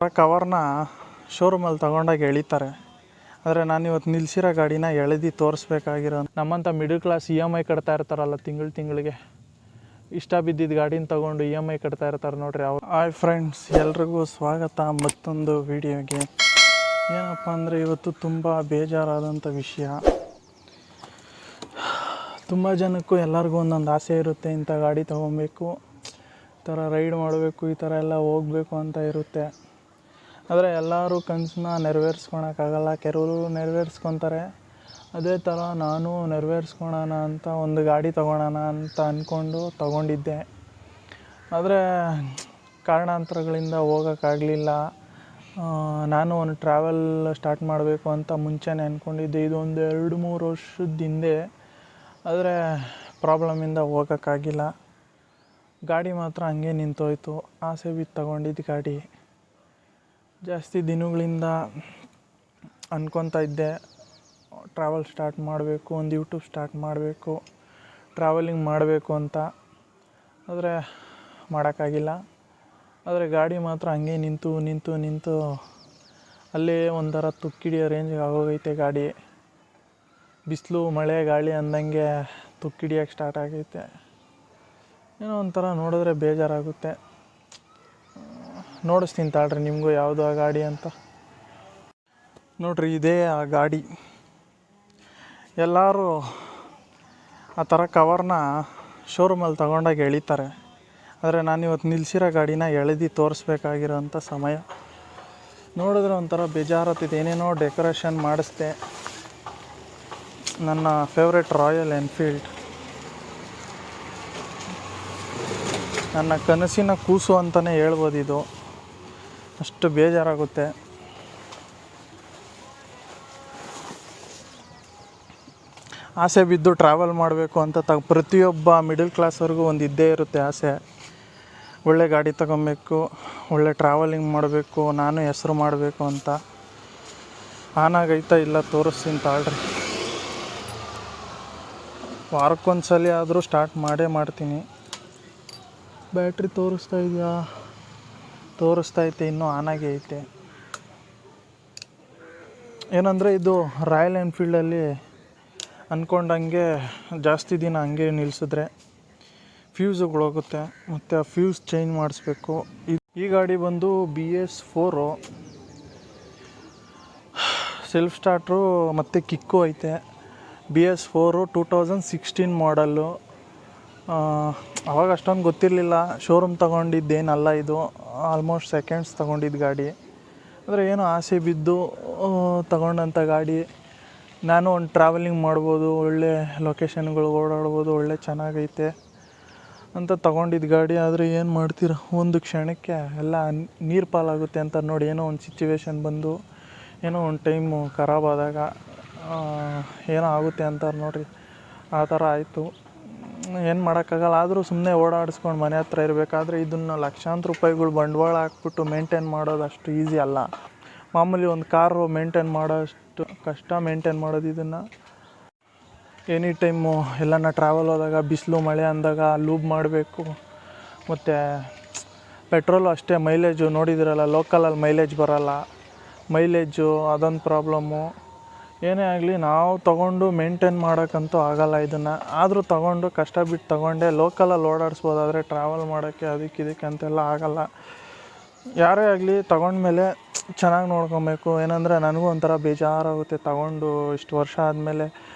ಕವರ್ನ ಶೋರೂಮಲ್ಲಿ ತಗೊಂಡಾಗ ಎಳಿತಾರೆ. ಆದರೆ ನಾನು ಇವತ್ತು ನಿಲ್ಲಿಸಿರೋ ಗಾಡಿನ ಎಳೆದು ತೋರಿಸ್ಬೇಕಾಗಿರೋ ನಮ್ಮಂಥ ಮಿಡಲ್ ಕ್ಲಾಸ್ EMI ಕಟ್ತಾ ಇರ್ತಾರಲ್ಲ ತಿಂಗಳಿಗೆ ಇಷ್ಟ ಬಿದ್ದಿದ್ದು ಗಾಡಿನ ತೊಗೊಂಡು EMI ಕಟ್ತಾ ಇರ್ತಾರೆ ನೋಡ್ರಿ ಅವ್ರು. ಹಾಯ್ ಫ್ರೆಂಡ್ಸ್, ಎಲ್ರಿಗೂ ಸ್ವಾಗತ ಮತ್ತೊಂದು ವಿಡಿಯೋಗೆ. ಏನಪ್ಪ ಅಂದರೆ ಇವತ್ತು ತುಂಬ ಬೇಜಾರಾದಂಥ ವಿಷಯ. ತುಂಬ ಜನಕ್ಕೂ ಎಲ್ಲರಿಗೂ ಒಂದೊಂದು ಆಸೆ ಇರುತ್ತೆ, ಇಂಥ ಗಾಡಿ ತೊಗೊಬೇಕು, ಈ ಥರ ರೈಡ್ ಮಾಡಬೇಕು, ಈ ಥರ ಎಲ್ಲ ಹೋಗಬೇಕು ಅಂತ ಇರುತ್ತೆ. ಆದರೆ ಎಲ್ಲರೂ ಕನಸನ್ನ ನೆರವೇರಿಸ್ಕೊಳಕ್ಕಾಗಲ್ಲ. ಕೆಲವರು ನೆರವೇರಿಸ್ಕೊತಾರೆ. ಅದೇ ಥರ ನಾನು ನೆರವೇರಿಸ್ಕೊಳೋಣ ಅಂತ ಒಂದು ಗಾಡಿ ತೊಗೊಳೋಣ ಅಂತ ಅಂದ್ಕೊಂಡು ತೊಗೊಂಡಿದ್ದೆ. ಆದರೆ ಕಾರಣಾಂತರಗಳಿಂದ ಹೋಗೋಕ್ಕಾಗಲಿಲ್ಲ. ನಾನು ಒಂದು ಟ್ರಾವೆಲ್ ಸ್ಟಾರ್ಟ್ ಮಾಡಬೇಕು ಅಂತ ಮುಂಚೆನೇ ಅಂದ್ಕೊಂಡಿದ್ದೆ, ಇದೊಂದು 2-3 ವರ್ಷದ ಹಿಂದೆ. ಆದರೆ ಪ್ರಾಬ್ಲಮಿಂದ ಹೋಗೋಕ್ಕಾಗಿಲ್ಲ. ಗಾಡಿ ಮಾತ್ರ ಹಂಗೆ ನಿಂತೋಯ್ತು. ಆಸೆ ಬಿದ್ದು ತೊಗೊಂಡಿದ್ದು ಗಾಡಿ. ಜಾಸ್ತಿ ದಿನಗಳಿಂದ ಅಂದ್ಕೊತಾ ಇದ್ದೆ, ಟ್ರಾವೆಲ್ ಸ್ಟಾರ್ಟ್ ಮಾಡಬೇಕು, ಒಂದು ಯೂಟ್ಯೂಬ್ ಸ್ಟಾರ್ಟ್ ಮಾಡಬೇಕು, ಟ್ರಾವೆಲಿಂಗ್ ಮಾಡಬೇಕು ಅಂತ. ಆದರೆ ಮಾಡೋಕ್ಕಾಗಿಲ್ಲ. ಆದರೆ ಗಾಡಿ ಮಾತ್ರ ಹಂಗೆ ನಿಂತು ಅಲ್ಲೇ ಒಂಥರ ತುಕ್ಕಿಡಿಯೋ ರೇಂಜಿಗೆ ಆಗೋಗೈತೆ ಗಾಡಿ. ಬಿಸಿಲು ಮಳೆ ಗಾಳಿ ಅಂದಂಗೆ ತುಕ್ಕಿಡಿಯೋಕ್ಕೆ ಸ್ಟಾರ್ಟ್ ಆಗೈತೆ. ಏನೋ ಒಂಥರ ನೋಡಿದ್ರೆ ಬೇಜಾರಾಗುತ್ತೆ. ನೋಡಿಸ್ತೀನಿ ತಾಳ್ರಿ ನಿಮಗೂ ಯಾವುದು ಆ ಗಾಡಿ ಅಂತ. ನೋಡ್ರಿ, ಇದೇ ಆ ಗಾಡಿ. ಎಲ್ಲರೂ ಆ ಥರ ಕವರ್ನ ಶೋರೂಮಲ್ಲಿ ತಗೊಂಡಾಗ ಎಳಿತಾರೆ. ಆದರೆ ನಾನು ಇವತ್ತು ನಿಲ್ಲಿಸಿರೋ ಗಾಡಿನ ಎಳೆದು ತೋರಿಸ್ಬೇಕಾಗಿರೋಂಥ ಸಮಯ. ನೋಡಿದ್ರೆ ಒಂಥರ ಬೇಜಾರತ್ತಿದೆ. ಏನೇನೋ ಡೆಕೋರೇಷನ್ ಮಾಡಿಸ್ದೆ. ನನ್ನ ಫೇವ್ರೆಟ್ ರಾಯಲ್ ಎನ್ಫೀಲ್ಡ್, ನನ್ನ ಕನಸಿನ ಕೂಸು ಅಂತಲೇ ಹೇಳ್ಬೋದು. ಇದು ಅಷ್ಟು ಬೇಜಾರಾಗುತ್ತೆ. ಆಸೆ ಬಿದ್ದು ಟ್ರಾವೆಲ್ ಮಾಡಬೇಕು ಅಂತ ಪ್ರತಿಯೊಬ್ಬ ಮಿಡಲ್ ಕ್ಲಾಸವ್ರಿಗೂ ಒಂದು ಇದ್ದೇ ಇರುತ್ತೆ ಆಸೆ. ಒಳ್ಳೆ ಗಾಡಿ ತಗೊಬೇಕು, ಒಳ್ಳೆ ಟ್ರಾವೆಲಿಂಗ್ ಮಾಡಬೇಕು, ನಾನು ಹೆಸರು ಮಾಡಬೇಕು ಅಂತ. ಆನಾಗೈತಾ ಇಲ್ಲ, ತೋರಿಸ್ತೀನಿ ತಾಳ್ರಿ. ವಾರಕ್ಕೊಂದ್ಸಲ ಆದರೂ ಸ್ಟಾರ್ಟ್ ಮಾಡೇ ಮಾಡ್ತೀನಿ. ಬ್ಯಾಟ್ರಿ ತೋರಿಸ್ತೈತೆ, ಇನ್ನೂ ಆನಾಗೆ ಐತೆ. ಏನಂದರೆ ಇದು ರಾಯಲ್ ಎನ್ಫೀಲ್ಡಲ್ಲಿ ಅಂದ್ಕೊಂಡಂಗೆ ಜಾಸ್ತಿ ದಿನ ಹಂಗೆ ನಿಲ್ಲಿಸಿದ್ರೆ ಫ್ಯೂಸುಗಳೋಗುತ್ತೆ, ಮತ್ತು ಆ ಫ್ಯೂಸ್ ಚೇಂಜ್ ಮಾಡಿಸ್ಬೇಕು. ಈ ಗಾಡಿ ಬಂದು BS4 ಸೆಲ್ಫ್ ಸ್ಟಾರ್ಟ್ರು ಮತ್ತು ಕಿಕ್ಕು ಐತೆ. BS4 2016 ಮಾಡಲ್ಲು. ಅವಾಗ ಅಷ್ಟೊಂದು ಗೊತ್ತಿರಲಿಲ್ಲ. ಶೋರೂಮ್ ತೊಗೊಂಡಿದ್ದೇನಲ್ಲ ಇದು, ಆಲ್ಮೋಸ್ಟ್ ಸೆಕೆಂಡ್ಸ್ ತೊಗೊಂಡಿದ್ದು ಗಾಡಿ. ಆದರೆ ಏನೋ ಆಸೆ ಬಿದ್ದು ತೊಗೊಂಡಂಥ ಗಾಡಿ. ನಾನು ಒಂದು ಟ್ರಾವೆಲಿಂಗ್ ಮಾಡ್ಬೋದು, ಒಳ್ಳೆ ಲೊಕೇಶನ್ಗಳು ಓಡಾಡ್ಬೋದು, ಒಳ್ಳೆ ಚೆನ್ನಾಗೈತೆ ಅಂತ ತೊಗೊಂಡಿದ್ದು ಗಾಡಿ. ಆದರೆ ಏನು ಮಾಡ್ತೀರ, ಒಂದು ಕ್ಷಣಕ್ಕೆ ಎಲ್ಲ ನೀರು ಪಾಲಾಗುತ್ತೆ ಅಂತ ನೋಡಿ. ಏನೋ ಒಂದು ಸಿಚುವೇಶನ್ ಬಂದು, ಏನೋ ಒಂದು ಟೈಮು ಖರಾಬಾದಾಗ ಏನೋ ಆಗುತ್ತೆ ಅಂತಾರೆ ನೋಡಿರಿ, ಆ ಥರ ಆಯಿತು. ಏನು ಮಾಡೋಕ್ಕಾಗಲ್ಲ. ಆದರೂ ಸುಮ್ಮನೆ ಓಡಾಡಿಸ್ಕೊಂಡು ಮನೆ ಹತ್ರ ಇರಬೇಕಾದ್ರೆ ಇದನ್ನು ಲಕ್ಷಾಂತರ ರೂಪಾಯಿಗಳು ಬಂಡವಾಳ ಹಾಕ್ಬಿಟ್ಟು ಮೇಂಟೈನ್ ಮಾಡೋದು ಅಷ್ಟು ಈಸಿ ಅಲ್ಲ. ಮಾಮೂಲಿ ಒಂದು ಕಾರು ಮೇಂಟೈನ್ ಮಾಡೋಷ್ಟು ಕಷ್ಟ ಮೇಂಟೈನ್ ಮಾಡೋದು ಇದನ್ನು. ಎನಿ ಟೈಮು ಎಲ್ಲನ ಟ್ರಾವೆಲ್ ಹೋದಾಗ ಬಿಸಿಲು ಮಳೆ ಅಂದಾಗ ಲೂಬ್ ಮಾಡಬೇಕು. ಮತ್ತು ಪೆಟ್ರೋಲು ಅಷ್ಟೇ, ಮೈಲೇಜು ನೋಡಿದಿರಲ್ಲ, ಲೋಕಲಲ್ಲಿ ಮೈಲೇಜ್ ಬರೋಲ್ಲ. ಮೈಲೇಜು ಅದೊಂದು ಪ್ರಾಬ್ಲಮ್ಮು. ಏನೇ ಆಗಲಿ ನಾವು ತೊಗೊಂಡು ಮೇಂಟೈನ್ ಮಾಡೋಕ್ಕಂತೂ ಆಗೋಲ್ಲ ಇದನ್ನು. ಆದರೂ ತೊಗೊಂಡು ಕಷ್ಟ ಬಿಟ್ಟು ತೊಗೊಂಡೆ. ಲೋಕಲಲ್ಲಿ ಓಡಾಡಿಸ್ಬೋದಾದರೆ ಟ್ರಾವೆಲ್ ಮಾಡೋಕ್ಕೆ ಅದಕ್ಕೆ ಅಂತೆಲ್ಲ ಆಗೋಲ್ಲ. ಯಾರೇ ಆಗಲಿ ತೊಗೊಂಡ್ಮೇಲೆ ಚೆನ್ನಾಗಿ ನೋಡ್ಕೊಬೇಕು. ಏನಂದರೆ ನನಗೂ ಒಂಥರ ಬೇಜಾರಾಗುತ್ತೆ, ತೊಗೊಂಡು ಇಷ್ಟು ವರ್ಷ ಆದಮೇಲೆ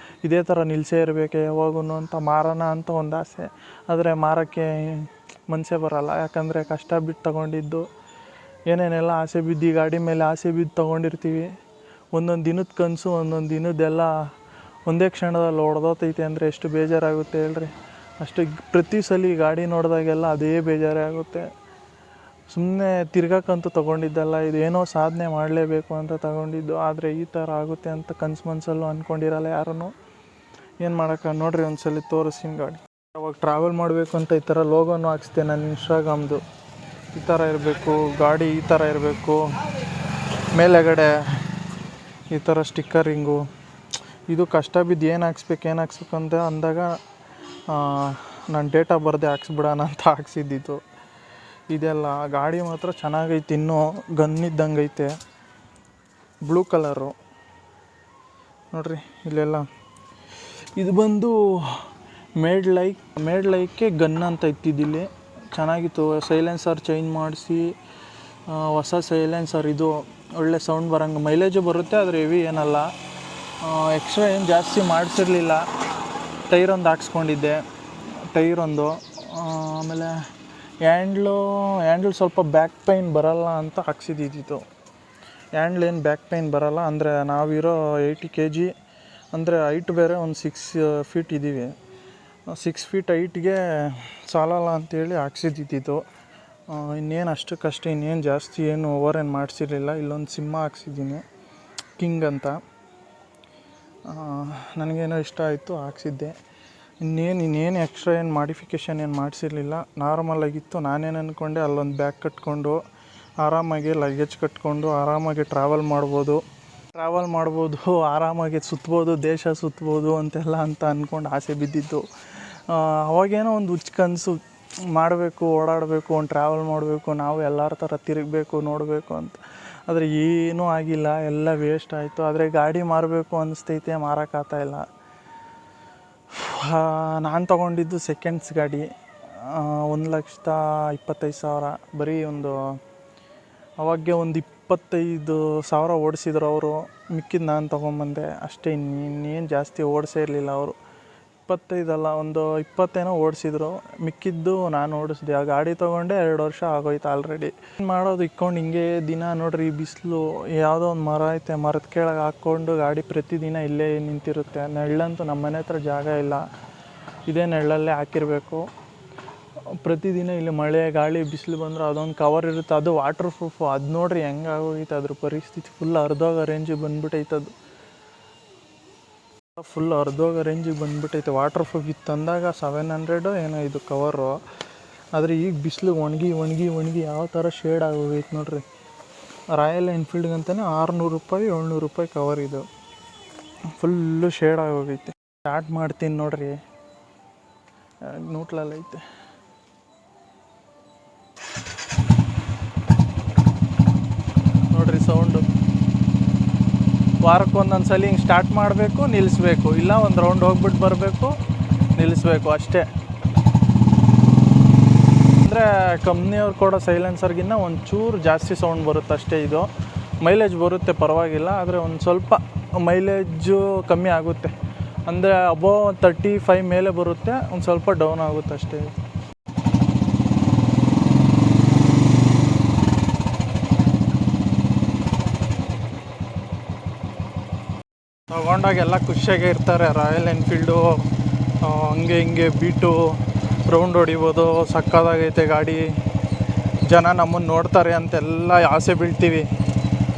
ಇದೇ ಥರ ನಿಲ್ಲಿಸೇ ಇರಬೇಕೆ ಯಾವಾಗೂ ಅಂತ. ಮಾರೋಣ ಅಂತ ಒಂದು ಆಸೆ, ಆದರೆ ಮಾರೋಕ್ಕೆ ಮನಸ್ಸೇ ಬರೋಲ್ಲ. ಯಾಕಂದರೆ ಕಷ್ಟ ಬಿಟ್ಟು ತೊಗೊಂಡಿದ್ದು, ಏನೇನೆಲ್ಲ ಆಸೆ ಬಿದ್ದು, ಈ ಗಾಡಿ ಮೇಲೆ ಆಸೆ ಬಿದ್ದು ತೊಗೊಂಡಿರ್ತೀವಿ. ಒಂದೊಂದು ದಿನದ ಕನಸು, ಒಂದೊಂದು ದಿನದ್ದೆಲ್ಲ ಒಂದೇ ಕ್ಷಣದಲ್ಲಿ ಹೊಡೆದೋತೈತೆ ಅಂದರೆ ಎಷ್ಟು ಬೇಜಾರಾಗುತ್ತೆ ಹೇಳ್ರಿ. ಅಷ್ಟು ಪ್ರತಿ ಸಲ ಗಾಡಿ ನೋಡಿದಾಗೆಲ್ಲ ಅದೇ ಬೇಜಾರೇ ಆಗುತ್ತೆ. ಸುಮ್ಮನೆ ತಿರ್ಗಕ್ಕಂತೂ ತೊಗೊಂಡಿದ್ದಲ್ಲ, ಇದು ಏನೋ ಸಾಧನೆ ಮಾಡಲೇಬೇಕು ಅಂತ ತೊಗೊಂಡಿದ್ದು. ಆದರೆ ಈ ಥರ ಆಗುತ್ತೆ ಅಂತ ಮನಸ್ಸಲ್ಲೂ ಅಂದ್ಕೊಂಡಿರಲ್ಲ ಯಾರೂ. ಏನು ಮಾಡೋಕ್ಕೆ ನೋಡಿರಿ, ಒಂದ್ಸಲ ತೋರಿಸ್ತೀನಿ ಗಾಡಿ. ಅವಾಗ ಟ್ರಾವೆಲ್ ಮಾಡಬೇಕು ಅಂತ ಈ ಥರ ಲೋಗೋನು ಹಾಕ್ಸ್ದೆ ನಾನು ಇನ್ಸ್ಟಾಗ್ರಾಮ್ದು. ಈ ಥರ ಇರಬೇಕು ಗಾಡಿ, ಈ ಥರ ಇರಬೇಕು, ಮೇಲೆಗಡೆ ಈ ಥರ ಸ್ಟಿಕ್ಕರಿಂಗು. ಇದು ಕಷ್ಟ ಬಿದ್ದು ಏನು ಹಾಕ್ಸ್ಬೇಕು ಅಂತ ಅಂದಾಗ ನಾನು ಡೇಟಾ ಬರದೆ ಹಾಕ್ಸ್ಬಿಡೋಣ ಅಂತ ಹಾಕ್ಸಿದ್ದಿತ್ತು. ಇದೆಲ್ಲ ಗಾಡಿ ಮಾತ್ರ ಚೆನ್ನಾಗೈತೆ, ಇನ್ನೂ ಗನ್ ಇದ್ದಂಗೆ ಐತೆ. ಬ್ಲೂ ಕಲರು ನೋಡ್ರಿ ಇಲ್ಲೆಲ್ಲ. ಇದು ಬಂದು ಮೇಡ್ ಲೈಕ್ಕೆ ಗನ್ ಅಂತ ಇತ್ತಿದ್ದಿಲ್ಲಿ. ಚೆನ್ನಾಗಿತ್ತು. ಸೈಲೆನ್ಸರ್ ಚೇಂಜ್ ಮಾಡಿಸಿ ಹೊಸ ಸೈಲೆನ್ಸರ್, ಇದು ಒಳ್ಳೆ ಸೌಂಡ್ ಬರೋಂಗೆ, ಮೈಲೇಜು ಬರುತ್ತೆ. ಆದರೆ ಹೆವಿ ಏನಲ್ಲ. ಎಕ್ಸ್ಟ್ರಾ ಏನು ಜಾಸ್ತಿ ಮಾಡಿಸಿರಲಿಲ್ಲ. ಟೈರ್ ಒಂದು ಹಾಕ್ಸ್ಕೊಂಡಿದ್ದೆ, ಟೈರ್ ಒಂದು. ಆಮೇಲೆ ಹ್ಯಾಂಡ್ಲ್ ಸ್ವಲ್ಪ ಬ್ಯಾಕ್ ಪೈನ್ ಬರೋಲ್ಲ ಅಂತ ಹಾಕ್ಸಿದ್ದಿತ್ತು. ಹ್ಯಾಂಡ್ಲ್ ಏನು ಬ್ಯಾಕ್ ಪೈನ್ ಬರೋಲ್ಲ, ಅಂದರೆ ನಾವಿರೋ 80 kg, ಅಂದರೆ ಹೈಟ್ ಬೇರೆ ಒಂದು 6 feet ಇದ್ದೀವಿ. 6 feet ಹೈಟ್ಗೆ ಸಾಲಲ್ಲ ಅಂತೇಳಿ ಹಾಕ್ಸಿದ್ದಿತ್ತು. ಇನ್ನೇನು ಅಷ್ಟಕ್ಕಷ್ಟೇ, ಇನ್ನೇನು ಜಾಸ್ತಿ ಏನು ಓವರ್ ಏನು ಮಾಡಿಸಿರಲಿಲ್ಲ. ಇಲ್ಲೊಂದು ಸಿಂಹ ಹಾಕ್ಸಿದ್ದೀನಿ, ಕಿಂಗ್ ಅಂತ. ನನಗೇನೋ ಇಷ್ಟ ಆಯಿತು, ಹಾಕ್ಸಿದ್ದೆ. ಇನ್ನೇನು ಎಕ್ಸ್ಟ್ರಾ ಏನು ಮಾಡಿಫಿಕೇಷನ್ ಏನು ಮಾಡಿಸಿರಲಿಲ್ಲ, ನಾರ್ಮಲಾಗಿತ್ತು. ನಾನೇನು ಅಂದ್ಕೊಂಡೆ ಅಲ್ಲೊಂದು ಬ್ಯಾಗ್ ಕಟ್ಕೊಂಡು ಆರಾಮಾಗಿ ಲಗೇಜ್ ಕಟ್ಕೊಂಡು ಆರಾಮಾಗಿ ಟ್ರಾವೆಲ್ ಮಾಡ್ಬೋದು, ಆರಾಮಾಗಿ ಸುತ್ಬೋದು, ದೇಶ ಸುತ್ಬೋದು ಅಂತೆಲ್ಲ ಅಂತ ಅಂದ್ಕೊಂಡು ಆಸೆ ಬಿದ್ದಿದ್ದು. ಅವಾಗೇನೋ ಒಂದು ಹುಚ್ಚು ಕನಸು, ಮಾಡಬೇಕು, ಓಡಾಡಬೇಕು, ಒಂದು ಟ್ರಾವೆಲ್ ಮಾಡಬೇಕು, ನಾವು ಎಲ್ಲರ ಥರ ತಿರುಗಬೇಕು, ನೋಡಬೇಕು ಅಂತ. ಆದರೆ ಏನೂ ಆಗಿಲ್ಲ, ಎಲ್ಲ ವೇಸ್ಟ್ ಆಯಿತು. ಆದರೆ ಗಾಡಿ ಮಾರಬೇಕು ಅನಿಸ್ತೈತೆ, ಮಾರೋಕ್ಕಾಗ್ತಾಯಿಲ್ಲ. ನಾನು ತೊಗೊಂಡಿದ್ದು ಸೆಕೆಂಡ್ಸ್ ಗಾಡಿ, 1,25,000. ಬರೀ ಅವಾಗೆ ಒಂದು 25,000 ಓಡಿಸಿದ್ರು ಅವರು. ಮಿಕ್ಕಿದ್ದು ನಾನು ತೊಗೊಂಬಂದೆ ಅಷ್ಟೇ. ಇನ್ನೇನು ಜಾಸ್ತಿ ಓಡಿಸೇ ಇರಲಿಲ್ಲ ಅವರು. 25 ಅಲ್ಲ, ಒಂದು 20 ಓಡಿಸಿದ್ರು. ಮಿಕ್ಕಿದ್ದು ನಾನು ಓಡಿಸಿದೆ. ಆ ಗಾಡಿ ತೊಗೊಂಡೆ 2 ವರ್ಷ ಆಗೋಯ್ತು ಆಲ್ರೆಡಿ. ಏನು ಮಾಡೋದು, ಇಕ್ಕೊಂಡು ಹಿಂಗೆ ದಿನ ನೋಡ್ರಿ, ಬಿಸಿಲು, ಯಾವುದೋ ಒಂದು ಮರ ಐತೆ, ಮರದ ಕೆಳಗೆ ಹಾಕ್ಕೊಂಡು ಗಾಡಿ ಪ್ರತಿದಿನ ಇಲ್ಲೇ ನಿಂತಿರುತ್ತೆ. ನೆಳ್ಳಂತೂ ನಮ್ಮ ಮನೆ ಹತ್ರ ಜಾಗ ಇಲ್ಲ, ಇದೇ ನೆಳ್ಳಲ್ಲೇ ಹಾಕಿರಬೇಕು. ಪ್ರತಿದಿನ ಇಲ್ಲಿ ಮಳೆ ಗಾಳಿ ಬಿಸಿಲು ಬಂದರೆ ಅದೊಂದು ಕವರ್ ಇರುತ್ತೆ, ಅದು ವಾಟರ್ ಪ್ರೂಫು. ಅದು ನೋಡ್ರಿ ಹೆಂಗಾಗೋಗೈತೆ ಅದ್ರ ಪರಿಸ್ಥಿತಿ. ಫುಲ್ ಅರ್ಧೋಗೋ ರೇಂಜಿಗೆ ಬಂದ್ಬಿಟ್ಟೈತೆ, ಅದು ಫುಲ್ ಅರ್ಧೋಗೋ ರೇಂಜಿಗೆ ಬಂದ್ಬಿಟ್ಟೈತೆ. ವಾಟರ್ ಪ್ರೂಫ್ ಇತ್ತು ಅಂದಾಗ 700 ಏನೋ ಇದು ಕವರು. ಆದರೆ ಈಗ ಬಿಸಿಲು ಒಣಗಿ ಯಾವ ಥರ ಶೇಡ್ ಆಗೋಗೈತೆ ನೋಡ್ರಿ. ರಾಯಲ್ ಎನ್ಫೀಲ್ಡ್ಗಂತಲೇ 600 ರೂಪಾಯಿ 700 ರೂಪಾಯಿ ಕವರ್ ಇದು. Full shade ಆಗೋಗೈತೆ. ಸ್ಟಾರ್ಟ್ ಮಾಡ್ತೀನಿ ನೋಡ್ರಿ, ನ್ಯೂಟ್ರಲೈತೆ. ನೋಡ್ರಿ ಸೌಂಡು. ವಾರಕ್ಕೆ ಒಂದೊಂದು ಸಲ ಹಿಂಗೆ ಸ್ಟಾರ್ಟ್ ಮಾಡಬೇಕು, ನಿಲ್ಲಿಸ್ಬೇಕು, ಇಲ್ಲ ಒಂದು ರೌಂಡ್ ಹೋಗ್ಬಿಟ್ಟು ಬರಬೇಕು, ನಿಲ್ಲಿಸ್ಬೇಕು ಅಷ್ಟೇ. ಅಂದರೆ ಕಂಪ್ನಿಯವ್ರು ಕೊಡೋ ಸೈಲೆನ್ಸರ್ಗಿನ್ನ ಒಂಚೂರು ಜಾಸ್ತಿ ಸೌಂಡ್ ಬರುತ್ತೆ ಅಷ್ಟೇ. ಇದು ಮೈಲೇಜ್ ಬರುತ್ತೆ ಪರವಾಗಿಲ್ಲ, ಆದರೆ ಒಂದು ಸ್ವಲ್ಪ ಮೈಲೇಜು ಕಮ್ಮಿ ಆಗುತ್ತೆ. ಅಂದರೆ ಅಬೋವ್ 35 ಮೇಲೆ ಬರುತ್ತೆ, ಒಂದು ಸ್ವಲ್ಪ ಡೌನ್ ಆಗುತ್ತೆ ಅಷ್ಟೇ. ತಗೊಂಡಾಗ ಎಲ್ಲ ಖುಷಿಯಾಗೇ ಇರ್ತಾರೆ. ರಾಯಲ್ ಎನ್ಫೀಲ್ಡು ಹಂಗೆ ಹಿಂಗೆ ಬೀಟು ರೌಂಡ್ ಹೊಡಿಬೋದು, ಸಕ್ಕತ್ತಾಗೈತೆ ಗಾಡಿ, ಜನ ನಮ್ಮನ್ನು ನೋಡ್ತಾರೆ ಅಂತೆಲ್ಲ ಆಸೆ ಬೀಳ್ತೀವಿ.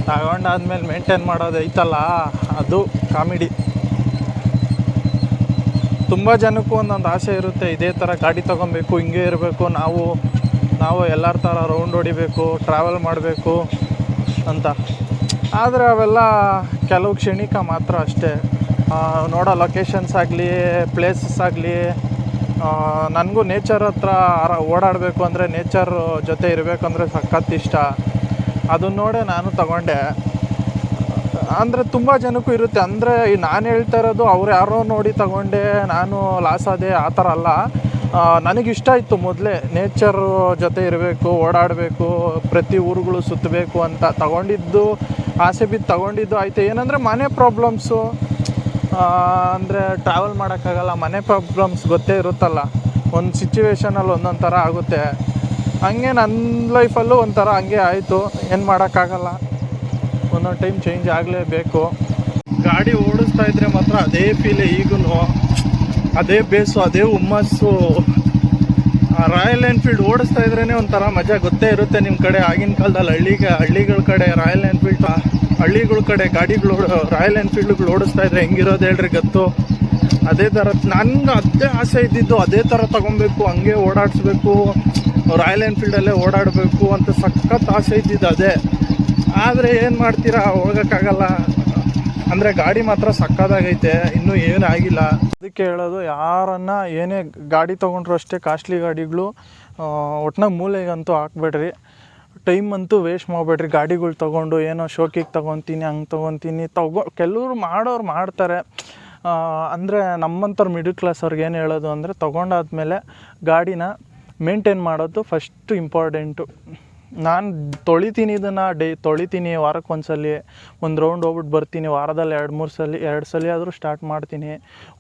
ತಗೊಂಡಾದ್ಮೇಲೆ ಮೇಂಟೈನ್ ಮಾಡೋದು ಐತಲ್ಲ, ಅದು ಕಾಮಿಡಿ. ತುಂಬ ಜನಕ್ಕೂ ಒಂದೊಂದು ಆಸೆ ಇರುತ್ತೆ, ಇದೇ ಥರ ಗಾಡಿ ತೊಗೊಬೇಕು, ಹಿಂಗೆ ಇರಬೇಕು, ನಾವು ಎಲ್ಲರ ಥರ ರೌಂಡ್ ಹೊಡಿಬೇಕು, ಟ್ರಾವೆಲ್ ಮಾಡಬೇಕು ಅಂತ. ಆದರೆ ಅವೆಲ್ಲ ಕೆಲವು ಕ್ಷಣಿಕ ಮಾತ್ರ ಅಷ್ಟೇ. ನೋಡೋ ಲೊಕೇಶನ್ಸ್ ಆಗಲಿ, ಪ್ಲೇಸಸ್ ಆಗಲಿ, ನನಗೂ ನೇಚರ್ ಹತ್ರ ಓಡಾಡಬೇಕು ಅಂದರೆ, ನೇಚರ್ ಜೊತೆ ಇರಬೇಕಂದ್ರೆ ಸಖತ್ ಇಷ್ಟ. ಅದನ್ನ ನೋಡೇ ನಾನು ತಗೊಂಡೆ. ಅಂದರೆ ತುಂಬ ಜನಕ್ಕೂ ಇರುತ್ತೆ. ಅಂದರೆ ನಾನು ಹೇಳ್ತಾ ಇರೋದು ಅವ್ರು ಯಾರೋ ನೋಡಿ ತಗೊಂಡೆ, ನಾನು ಲಾಸ್ ಆದೆ ಆ ಥರ ಅಲ್ಲ. ನನಗಿಷ್ಟ ಇತ್ತು ಮೊದಲೇ, ನೇಚರು ಜೊತೆ ಇರಬೇಕು, ಓಡಾಡಬೇಕು, ಪ್ರತಿ ಊರುಗಳು ಸುತ್ತಬೇಕು ಅಂತ ತಗೊಂಡಿದ್ದು. ಆಸೆ ಬಿದ್ದು ತಗೊಂಡಿದ್ದು ಆಯಿತು. ಏನಂದರೆ ಮನೆ ಪ್ರಾಬ್ಲಮ್ಸು, ಅಂದರೆ ಟ್ರಾವೆಲ್ ಮಾಡೋಕ್ಕಾಗಲ್ಲ, ಮನೆ ಪ್ರಾಬ್ಲಮ್ಸ್ ಗೊತ್ತೇ ಇರುತ್ತಲ್ಲ, ಒಂದು ಸಿಚುವೇಷನಲ್ಲಿ ಒಂದೊಂದು ಥರ ಆಗುತ್ತೆ. ಹಂಗೆ ನನ್ನ ಲೈಫಲ್ಲೂ ಒಂಥರ ಹಂಗೆ ಆಯಿತು. ಏನು ಮಾಡೋಕ್ಕಾಗಲ್ಲ, ಒಂದೊಂದು ಟೈಮ್ ಚೇಂಜ್ ಆಗಲೇಬೇಕು. ಗಾಡಿ ಓಡಿಸ್ತಾ ಇದ್ದರೆ ಮಾತ್ರ ಅದೇ ಫೀಲ್, ಈಗೂ ಅದೇ ಬೇಸು, ಅದೇ ಹುಮ್ಮಸ್ಸು. ರಾಯಲ್ ಎನ್ಫೀಲ್ಡ್ ಓಡಿಸ್ತಾ ಇದ್ರೇ ಒಂಥರ ಮಜಾ ಗೊತ್ತೇ ಇರುತ್ತೆ. ನಿಮ್ಮ ಕಡೆ ಆಗಿನ ಕಾಲದಲ್ಲಿ ಹಳ್ಳಿಗಳ ಕಡೆ ರಾಯಲ್ ಎನ್ಫೀಲ್ಡ್, ಹಳ್ಳಿಗಳ ಕಡೆ ಗಾಡಿಗಳು ರಾಯಲ್ ಎನ್ಫೀಲ್ಡ್ಗಳು ಓಡಿಸ್ತಾ ಇದ್ರೆ ಹೆಂಗಿರೋದು ಹೇಳ್ರಿ ಗೊತ್ತು. ಅದೇ ಥರ ನನಗೆ ಅದೇ ಆಸೆ ಇದ್ದಿದ್ದು, ಅದೇ ಥರ ತೊಗೊಬೇಕು, ಹಂಗೆ ಓಡಾಡಿಸ್ಬೇಕು, ರಾಯಲ್ ಎನ್ಫೀಲ್ಡಲ್ಲೇ ಓಡಾಡಬೇಕು ಅಂತ ಸಖತ್ ಆಸೆ ಇದ್ದಿದ್ದು ಅದೇ. ಆದರೆ ಏನು ಮಾಡ್ತೀರಾ, ಹೋಗೋಕ್ಕಾಗಲ್ಲ. ಅಂದರೆ ಗಾಡಿ ಮಾತ್ರ ಸಕ್ಕತ್ತಾಗೈತೆ, ಇನ್ನೂ ಏನೂ ಆಗಿಲ್ಲ. ಅದಕ್ಕೆ ಹೇಳೋದು, ಯಾರನ್ನ ಏನೇ ಗಾಡಿ ತೊಗೊಂಡ್ರು ಅಷ್ಟೇ, ಕಾಸ್ಟ್ಲಿ ಗಾಡಿಗಳು ಒಟ್ನಾಗ ಮೂಲೆಗಂತೂ ಹಾಕ್ಬೇಡ್ರಿ. ಟೈಮ್ ಅಂತೂ ವೇಸ್ಟ್ ಮಾಡಬೇಡ್ರಿ. ಗಾಡಿಗಳು ತೊಗೊಂಡು ಏನೋ ಶೋಕಿಗೆ ತೊಗೊತೀನಿ, ಹಂಗೆ ತೊಗೊತೀನಿ ಕೆಲವರು ಮಾಡೋರು ಮಾಡ್ತಾರೆ. ಅಂದರೆ ನಮ್ಮಂಥವ್ರು ಮಿಡಲ್ ಕ್ಲಾಸ್ ಅವ್ರಿಗೆ ಏನು ಹೇಳೋದು ಅಂದರೆ, ತೊಗೊಂಡಾದ್ಮೇಲೆ ಗಾಡಿನ ಮೇಂಟೈನ್ ಮಾಡೋದು ಫಸ್ಟು ಇಂಪಾರ್ಟೆಂಟು. ನಾನು ತೊಳಿತೀನಿ, ಇದನ್ನು ತೊಳಿತೀನಿ ವಾರಕ್ಕೆ ಒಂದ್ಸಲ, ಒಂದು ರೌಂಡ್ ಹೋಗ್ಬಿಟ್ಟು ಬರ್ತೀನಿ. ವಾರದಲ್ಲಿ 2 ಸಲ ಆದರೂ ಸ್ಟಾರ್ಟ್ ಮಾಡ್ತೀನಿ.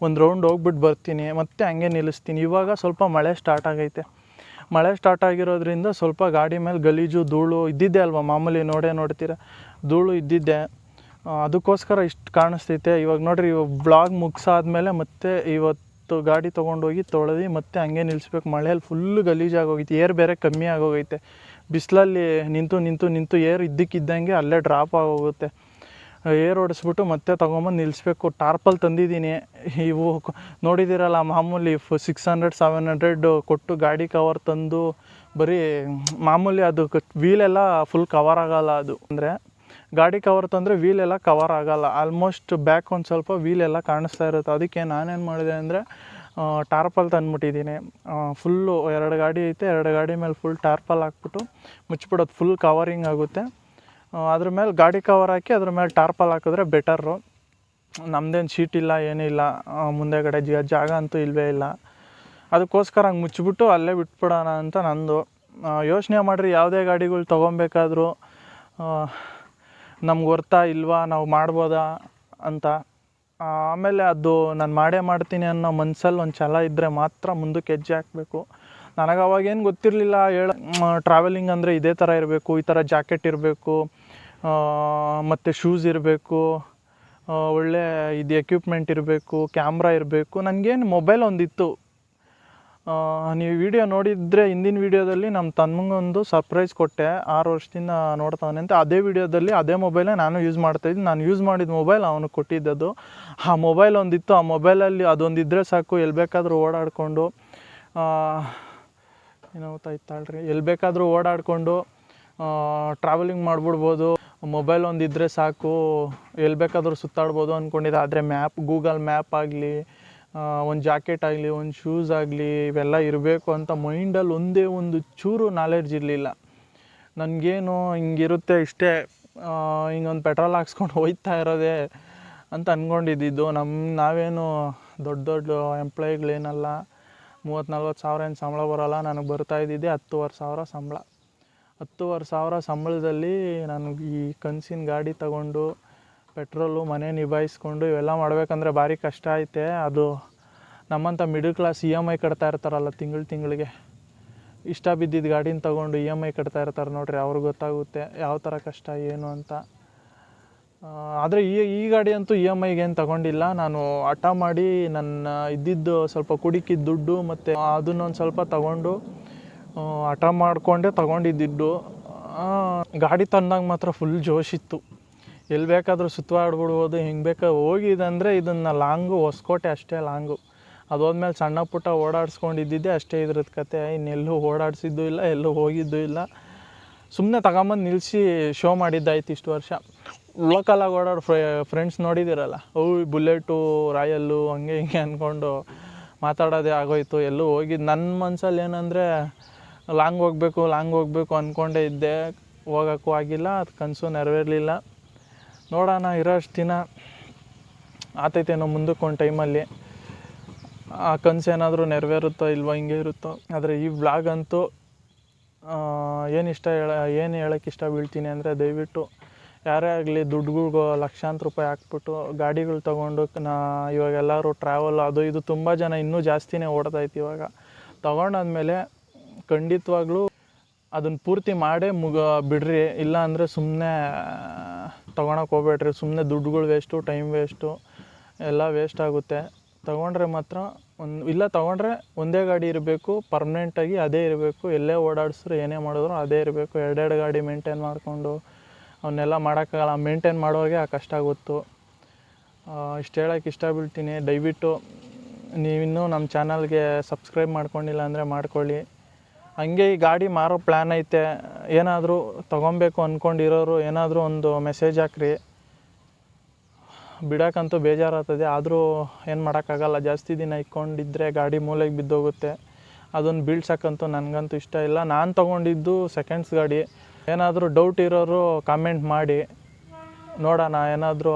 ಒಂದು ರೌಂಡ್ ಹೋಗ್ಬಿಟ್ಟು ಬರ್ತೀನಿ, ಮತ್ತೆ ಹಂಗೆ ನಿಲ್ಲಿಸ್ತೀನಿ. ಇವಾಗ ಸ್ವಲ್ಪ ಮಳೆ ಸ್ಟಾರ್ಟ್ ಆಗೈತೆ. ಮಳೆ ಸ್ಟಾರ್ಟ್ ಆಗಿರೋದ್ರಿಂದ ಸ್ವಲ್ಪ ಗಾಡಿ ಮೇಲೆ ಗಲೀಜು ಧೂಳು ಇದ್ದಿದ್ದೆ ಅಲ್ವಾ, ಮಾಮೂಲಿ ನೋಡ್ತೀರ, ಧೂಳು ಇದ್ದಿದ್ದೆ. ಅದಕ್ಕೋಸ್ಕರ ಇಷ್ಟು ಕಾಣಿಸ್ತೈತೆ. ಇವಾಗ ನೋಡಿರಿ, ಇವಾಗ ಬ್ಲಾಗ್ ಮುಗಿಸಾದ್ಮೇಲೆ ಮತ್ತೆ ಇವತ್ತು ಗಾಡಿ ತೊಗೊಂಡೋಗಿ ತೊಳೆದು ಮತ್ತೆ ಹಂಗೆ ನಿಲ್ಲಿಸ್ಬೇಕು. ಮಳೆಯಲ್ಲಿ ಫುಲ್ಲು ಗಲೀಜಾಗೋಗೈತೆ. ಏರ್ ಬೇರೆ ಕಮ್ಮಿ ಆಗೋಗೈತೆ. ಬಿಸಿಲಲ್ಲಿ ನಿಂತು ಏರ್ ಇದ್ದಕ್ಕಿದ್ದಂಗೆ ಅಲ್ಲೇ ಡ್ರಾಪ್ ಆಗೋಗುತ್ತೆ. ಏರ್ ಹೊಡೆಸ್ಬಿಟ್ಟು ಮತ್ತೆ ತೊಗೊಂಬಂದು ನಿಲ್ಲಿಸ್ಬೇಕು. ಟಾರ್ಪಲ್ ತಂದಿದ್ದೀನಿ. ಇವು ನೋಡಿದ್ದೀರಲ್ಲ, ಮಾಮೂಲಿ 600-700 ಕೊಟ್ಟು ಗಾಡಿ ಕವರ್ ತಂದು ಬರೀ ಮಾಮೂಲಿ ಅದು ವೀಲೆಲ್ಲ ಫುಲ್ ಕವರ್ ಆಗೋಲ್ಲ. ಅದು ಅಂದರೆ ಗಾಡಿ ಕವರ್ ತಂದರೆ ವೀಲೆಲ್ಲ ಕವರ್ ಆಗೋಲ್ಲ. ಆಲ್ಮೋಸ್ಟ್ ಬ್ಯಾಕ್ ಒಂದು ಸ್ವಲ್ಪ ವೀಲೆಲ್ಲ ಕಾಣಿಸ್ತಾ ಇರುತ್ತೆ. ಅದಕ್ಕೆ ನಾನೇನು ಮಾಡಿದೆ ಅಂದರೆ ಟಾರ್ಪಲ್ ತಂದುಬಿಟ್ಟಿದ್ದೀನಿ. ಫುಲ್ಲು 2 ಗಾಡಿ ಐತೆ, 2 ಗಾಡಿ ಮೇಲೆ ಫುಲ್ ಟಾರ್ಪಲ್ ಹಾಕ್ಬಿಟ್ಟು ಮುಚ್ಚಿಬಿಡೋದು. ಫುಲ್ ಕವರಿಂಗ್ ಆಗುತ್ತೆ. ಅದ್ರ ಮೇಲೆ ಗಾಡಿ ಕವರ್ ಹಾಕಿ ಅದ್ರ ಮೇಲೆ ಟಾರ್ಪಲ್ ಹಾಕಿದ್ರೆ ಬೆಟರು. ನಮ್ಮದೇನು ಶೀಟ್ ಇಲ್ಲ, ಏನಿಲ್ಲ, ಮುಂದೆಗಡೆ ಜಾಗ ಅಂತೂ ಇಲ್ಲವೇ ಇಲ್ಲ. ಅದಕ್ಕೋಸ್ಕರ ಹಂಗೆ ಮುಚ್ಚಿಬಿಟ್ಟು ಅಲ್ಲೇ ಬಿಟ್ಬಿಡೋಣ ಅಂತ ನಂದು ಯೋಚನೆ. ಮಾಡಿರಿ, ಯಾವುದೇ ಗಾಡಿಗಳು ತೊಗೊಬೇಕಾದ್ರೂ ನಮ್ಗೆ ವರ್ತಾ ಇಲ್ವಾ, ನಾವು ಮಾಡ್ಬೋದಾ ಅಂತ. ಆಮೇಲೆ ಅದು ನಾನು ಮಾಡ್ತೀನಿ ಅನ್ನೋ ಮನಸ್ಸಲ್ಲಿ ಒಂದು ಛಲ ಇದ್ದರೆ ಮಾತ್ರ ಮುಂದಕ್ಕೆ ಹೆಜ್ಜೆ ಹಾಕಬೇಕು. ನನಗೆ ಅವಾಗೇನು ಗೊತ್ತಿರಲಿಲ್ಲ. ಟ್ರಾವೆಲಿಂಗ್ ಅಂದರೆ ಇದೇ ಥರ ಇರಬೇಕು, ಈ ಥರ ಜಾಕೆಟ್ ಇರಬೇಕು, ಮತ್ತು ಶೂಸ್ ಇರಬೇಕು, ಒಳ್ಳೆ ಇದು ಎಕ್ವಿಪ್ಮೆಂಟ್ ಇರಬೇಕು, ಕ್ಯಾಮ್ರಾ ಇರಬೇಕು. ನನಗೇನು ಮೊಬೈಲ್ ಒಂದಿತ್ತು. ನೀವು ವಿಡಿಯೋ ನೋಡಿದರೆ ಹಿಂದಿನ ವೀಡಿಯೋದಲ್ಲಿ ನಮ್ಮ ತಮ್ಮಂಗೊಂದು ಸರ್ಪ್ರೈಸ್ ಕೊಟ್ಟೆ. 6 ವರ್ಷದಿಂದ ನೋಡ್ತಾವನೆ ಅಂತ. ಅದೇ ವೀಡಿಯೋದಲ್ಲಿ ಅದೇ ಮೊಬೈಲೇ ನಾನು ಯೂಸ್ ಮಾಡ್ತಾಯಿದ್ದೆ. ನಾನು ಯೂಸ್ ಮಾಡಿದ ಮೊಬೈಲ್ ಅವನಿಗೆ ಕೊಟ್ಟಿದ್ದದು. ಆ ಮೊಬೈಲ್ ಒಂದಿತ್ತು. ಆ ಮೊಬೈಲಲ್ಲಿ ಅದೊಂದಿದ್ದರೆ ಸಾಕು, ಎಲ್ಲಿ ಬೇಕಾದರೂ ಓಡಾಡಿಕೊಂಡು ಏನಾಗ್ತಾಯಿತ್ತಾಳ್ರಿ, ಎಲ್ಲಿ ಬೇಕಾದರೂ ಓಡಾಡಿಕೊಂಡು ಟ್ರಾವೆಲಿಂಗ್ ಮಾಡಿಬಿಡ್ಬೋದು. ಮೊಬೈಲ್ ಒಂದಿದ್ದರೆ ಸಾಕು, ಎಲ್ಲಿ ಬೇಕಾದರೂ ಸುತ್ತಾಡ್ಬೋದು ಅಂದ್ಕೊಂಡಿದ್ದೆ. ಆದರೆ ಗೂಗಲ್ ಮ್ಯಾಪ್ ಆಗಲಿ, ಒಂದು ಜಾಕೆಟ್ ಆಗಲಿ, ಒಂದು ಶೂಸ್ ಆಗಲಿ, ಇವೆಲ್ಲ ಇರಬೇಕು ಅಂತ ಮೈಂಡಲ್ಲಿ ಒಂದೇ ಒಂದು ಚೂರು ನಾಲೆಡ್ಜ್ ಇರಲಿಲ್ಲ. ನನಗೇನು ಹಿಂಗಿರುತ್ತೆ ಇಷ್ಟೇ, ಹಿಂಗೊಂದು ಪೆಟ್ರೋಲ್ ಹಾಕ್ಸ್ಕೊಂಡು ಹೋಗ್ತಾ ಇರೋದೇ ಅಂತ ಅಂದ್ಕೊಂಡಿದ್ದು. ನಾವೇನು ದೊಡ್ಡ ಎಂಪ್ಲಾಯಿಗಳೇನಲ್ಲ. 30-40 ಸಾವಿರ ಏನು ಸಂಬಳ ಬರೋಲ್ಲ. ನನಗೆ ಬರ್ತಾಯಿದ್ದಿದ್ದೆ 10,000 ಸಂಬಳ. 10,000 ಸಂಬಳದಲ್ಲಿ ನನಗೆ ಈ ಕನಸಿನ ಗಾಡಿ ತಗೊಂಡು ಪೆಟ್ರೋಲು ಮನೆ ನಿಭಾಯಿಸ್ಕೊಂಡು ಇವೆಲ್ಲ ಮಾಡಬೇಕಂದ್ರೆ ಭಾರಿ ಕಷ್ಟ ಐತೆ. ಅದು ನಮ್ಮಂಥ ಮಿಡಲ್ ಕ್ಲಾಸ್ EMI ಕಟ್ತಾ ಇರ್ತಾರಲ್ಲ ತಿಂಗಳಿಗೆ, ಇಷ್ಟ ಬಿದ್ದಿದ್ದು ಗಾಡಿನ ತೊಗೊಂಡು EMI ಕಟ್ತಾ ಇರ್ತಾರೆ ನೋಡ್ರಿ, ಅವ್ರಿಗೆ ಗೊತ್ತಾಗುತ್ತೆ ಯಾವ ಥರ ಕಷ್ಟ ಏನು ಅಂತ. ಆದರೆ ಈ ಗಾಡಿ ಅಂತೂ EMIಗೆ ಏನು ತೊಗೊಂಡಿಲ್ಲ. ನಾನು ಹಠ ಮಾಡಿ ನನ್ನ ಇದ್ದಿದ್ದು ಸ್ವಲ್ಪ ಕುಡಿಕಿದ ದುಡ್ಡು ಮತ್ತು ಅದನ್ನೊಂದು ಸ್ವಲ್ಪ ತೊಗೊಂಡು ಹಠ ಮಾಡಿಕೊಂಡೆ ತೊಗೊಂಡಿದ್ದು. ಗಾಡಿ ತಂದಾಗ ಮಾತ್ರ ಫುಲ್ ಜೋಶಿತ್ತು. ಎಲ್ಲಿ ಬೇಕಾದರೂ ಸುತ್ತಾಡ್ಬಿಡ್ಬೋದು, ಹಿಂಗೆ ಬೇಕಾದ್ರೆ ಹೋಗಿದಂದರೆ ಇದನ್ನು ಲಾಂಗು ಹೊಸಕೋಟೆ ಅಷ್ಟೇ ಲಾಂಗು. ಅದೋದ್ಮೇಲೆ ಸಣ್ಣ ಪುಟ್ಟ ಓಡಾಡಿಸ್ಕೊಂಡಿದ್ದಿದ್ದೆ ಅಷ್ಟೇ ಇದ್ರದ್ದು ಕತೆ. ಇನ್ನೆಲ್ಲೂ ಓಡಾಡಿಸಿದ್ದು ಇಲ್ಲ, ಎಲ್ಲೂ ಹೋಗಿದ್ದು ಇಲ್ಲ. ಸುಮ್ಮನೆ ತಗೊಂಬಂದು ನಿಲ್ಲಿಸಿ ಶೋ ಮಾಡಿದ್ದಾಯ್ತು ಇಷ್ಟು ವರ್ಷ. ಲೋಕಲಾಗಿ ಓಡಾಡೋ ಫ್ರೆಂಡ್ಸ್ ನೋಡಿದ್ದೀರಲ್ಲ, ಬುಲೆಟು, ರಾಯಲ್ಲು, ಹಂಗೆ ಹಿಂಗೆ ಅಂದ್ಕೊಂಡು ಮಾತಾಡೋದೇ ಆಗೋಯ್ತು. ಎಲ್ಲೂ ಹೋಗಿದ್ದು ನನ್ನ ಮನಸ್ಸಲ್ಲಿ ಏನಂದರೆ ಲಾಂಗ್ ಹೋಗಬೇಕು ಅಂದ್ಕೊಂಡೇ ಇದ್ದೆ. ಹೋಗೋಕ್ಕೂ ಆಗಿಲ್ಲ, ಅದು ಕನಸು ನೆರವೇರಲಿಲ್ಲ. ನೋಡೋಣ, ಇರೋಷ್ಟು ದಿನ ಆತೈತೇನೋ ಮುಂದಕ್ಕೆ ಒಂದು ಟೈಮಲ್ಲಿ ಆ ಕನಸು ಏನಾದರೂ ನೆರವೇರುತ್ತೋ ಇಲ್ವೋ, ಹಿಂಗೆ ಇರುತ್ತೋ. ಆದರೆ ಈ ವ್ಲಾಗ್ ಅಂತೂ ಏನು ಹೇಳೋಕ್ಕೆ ಇಷ್ಟ ಬೀಳ್ತೀನಿ ಅಂದರೆ, ದಯವಿಟ್ಟು ಯಾರೇ ಆಗಲಿ ದುಡ್ಡುಗಳಿಗೂ ಲಕ್ಷಾಂತರ ರೂಪಾಯಿ ಹಾಕ್ಬಿಟ್ಟು ಗಾಡಿಗಳು ತೊಗೊಂಡು ಇವಾಗ ಎಲ್ಲರೂ ಟ್ರಾವೆಲ್ ಅದು ಇದು ತುಂಬ ಜನ ಇನ್ನೂ ಜಾಸ್ತಿನೇ ಓಡ್ತಾಯಿತ್ತು. ಇವಾಗ ತೊಗೊಂಡಾದ್ಮೇಲೆ ಖಂಡಿತವಾಗ್ಲೂ ಅದನ್ನು ಪೂರ್ತಿ ಮಾಡೇ ಬಿಡ್ರಿ. ಇಲ್ಲ ಅಂದರೆ ಸುಮ್ಮನೆ ತೊಗೊಳಕ್ಕೆ ಹೋಗ್ಬೇಡ್ರಿ. ಸುಮ್ಮನೆ ದುಡ್ಡುಗಳು ವೇಸ್ಟು, ಟೈಮ್ ವೇಸ್ಟು, ಎಲ್ಲ ವೇಸ್ಟ್ ಆಗುತ್ತೆ. ತೊಗೊಂಡ್ರೆ ಮಾತ್ರ ತೊಗೊಂಡ್ರೆ ಒಂದೇ ಗಾಡಿ ಇರಬೇಕು, ಪರ್ಮನೆಂಟಾಗಿ ಅದೇ ಇರಬೇಕು. ಎಲ್ಲೇ ಓಡಾಡಿಸ್ರು ಏನೇ ಮಾಡಿದ್ರು ಅದೇ ಇರಬೇಕು. 2 ಗಾಡಿ ಮೇಂಟೈನ್ ಮಾಡಿಕೊಂಡು ಅವನ್ನೆಲ್ಲ ಮಾಡೋಕ್ಕಾಗಲ್ಲ. ಮೇಂಟೈನ್ ಮಾಡೋರಿಗೆ ಆ ಕಷ್ಟ ಗೊತ್ತು. ಇಷ್ಟು ಹೇಳೋಕ್ಕೆ ಇಷ್ಟ ಬೀಳ್ತೀನಿ. ದಯವಿಟ್ಟು ನೀವಿನ್ನೂ ನಮ್ಮ ಚಾನಲ್ಗೆ ಸಬ್ಸ್ಕ್ರೈಬ್ ಮಾಡ್ಕೊಂಡಿಲ್ಲ ಅಂದರೆ ಮಾಡ್ಕೊಳ್ಳಿ. ಹಂಗೆ ಈ ಗಾಡಿ ಮಾರೋ ಪ್ಲ್ಯಾನ್ ಐತೆ. ಏನಾದರೂ ತೊಗೊಬೇಕು ಅಂದ್ಕೊಂಡಿರೋರು ಏನಾದರೂ ಒಂದು ಮೆಸೇಜ್ ಹಾಕ್ರಿ. ಬಿಡೋಕ್ಕಂತೂ ಬೇಜಾರಾಗ್ತದೆ, ಆದರೂ ಏನು ಮಾಡೋಕ್ಕಾಗಲ್ಲ. ಜಾಸ್ತಿ ದಿನ ಇಟ್ಕೊಂಡಿದ್ರೆ ಗಾಡಿ ಮೂಲೆಗೆ ಬಿದ್ದೋಗುತ್ತೆ. ಅದನ್ನು ಬೀಳ್ಸಕ್ಕಂತೂ ನನಗಂತೂ ಇಷ್ಟ ಇಲ್ಲ. ನಾನು ತೊಗೊಂಡಿದ್ದು ಸೆಕೆಂಡ್ಸ್ ಗಾಡಿ. ಏನಾದರೂ ಡೌಟ್ ಇರೋರು ಕಾಮೆಂಟ್ ಮಾಡಿ ನೋಡೋಣ, ಏನಾದರೂ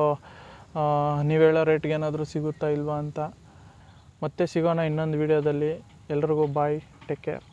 ನೀವು ಹೇಳೋ ರೇಟ್ಗೆ ಏನಾದರೂ ಸಿಗುತ್ತಾ ಇಲ್ವಾ ಅಂತ. ಮತ್ತೆ ಸಿಗೋಣ ಇನ್ನೊಂದು ವೀಡಿಯೋದಲ್ಲಿ. ಎಲ್ರಿಗೂ ಬಾಯ್, ಟೇಕ್ ಕೇರ್.